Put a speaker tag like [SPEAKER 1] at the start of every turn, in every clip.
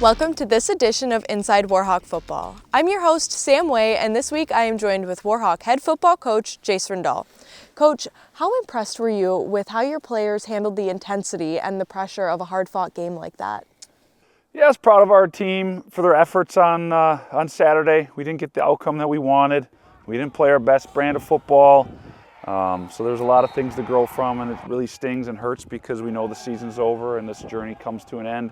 [SPEAKER 1] Welcome to this edition of Inside Warhawk Football. I'm your host, Sam Way, and this week I am joined with Warhawk head football coach, Jace Rindahl. Coach, how impressed were you with how your players handled the intensity and the pressure of a hard-fought game like that?
[SPEAKER 2] Yeah, I was proud of our team for their efforts on Saturday. We didn't get the outcome that we wanted. We didn't play our best brand of football. So there's a lot of things to grow from, and it really stings and hurts because we know the season's over and this journey comes to an end.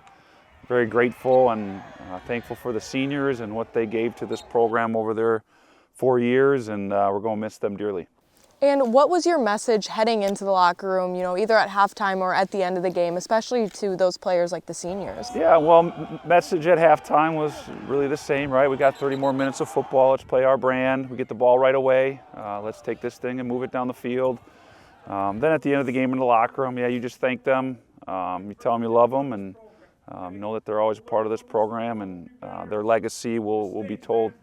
[SPEAKER 2] Very grateful and thankful for the seniors and what they gave to this program over their 4 years, and we're going to miss them dearly.
[SPEAKER 1] And what was your message heading into the locker room, either at halftime or at the end of the game, especially to those players like the seniors?
[SPEAKER 2] Yeah, well, message at halftime was really the same, right? We got 30 more minutes of football. Let's play our brand. We get the ball right away. Let's take this thing and move it down the field. Then at the end of the game in the locker room, you just thank them. You tell them you love them and know that they're always a part of this program, and their legacy will be told,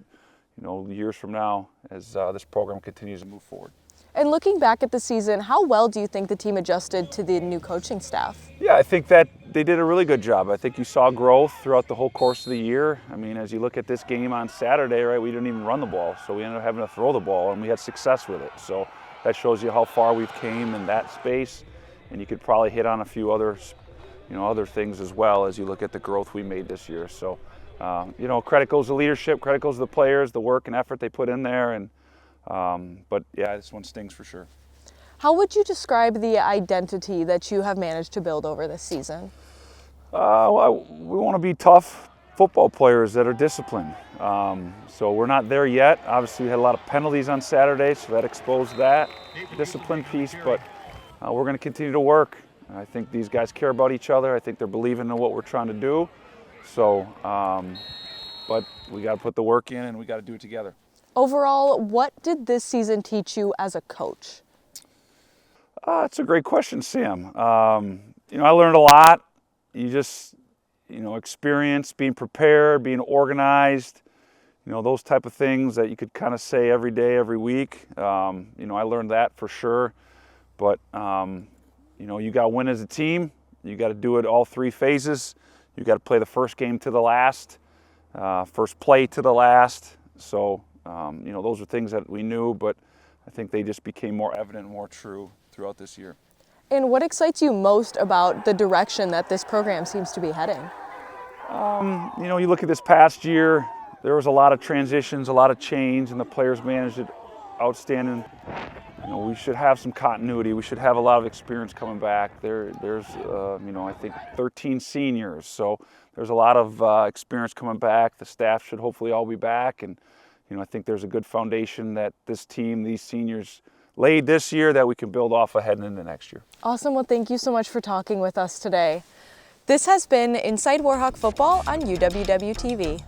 [SPEAKER 2] years from now as this program continues to move forward.
[SPEAKER 1] And looking back at the season, how well do you think the team adjusted to the new coaching staff?
[SPEAKER 2] Yeah, I think that they did a really good job. I think you saw growth throughout the whole course of the year. I mean, as you look at this game on Saturday, right, we didn't even run the ball, so we ended up having to throw the ball, and we had success with it. So that shows you how far we've came in that space, and you could probably hit on a few others, other things as well as you look at the growth we made this year. So, credit goes to leadership, credit goes to the players, the work and effort they put in there, and but yeah, this one stings for sure.
[SPEAKER 1] How would you describe the identity that you have managed to build over this season?
[SPEAKER 2] Well, we want to be tough football players that are disciplined. So we're not there yet. Obviously, we had a lot of penalties on Saturday, so that exposed that discipline piece, but we're going to continue to work. I think these guys care about each other. I think they're believing in what we're trying to do. So, but we got to put the work in and we got to do it together.
[SPEAKER 1] Overall, what did this season teach you as a coach?
[SPEAKER 2] That's a great question, Sam. I learned a lot. You just, experience, being prepared, being organized, those type of things that you could kind of say every day, every week. I learned that for sure. But, you got to win as a team. You got to do it all three phases. You got to play the first game to the last, first play to the last. So, those are things that we knew, but I think they just became more evident and more true throughout this year.
[SPEAKER 1] And what excites you most about the direction that this program seems to be heading?
[SPEAKER 2] You look at this past year, there was a lot of transitions, a lot of change, and the players managed it outstanding. We should have some continuity. We should have a lot of experience coming back. There's I think 13 seniors, so there's a lot of experience coming back. The staff should hopefully all be back, and I think there's a good foundation that this team, these seniors, laid this year that we can build off of heading into next year.
[SPEAKER 1] Awesome. Well, thank you so much for talking with us today. This has been Inside Warhawk Football on UWW TV.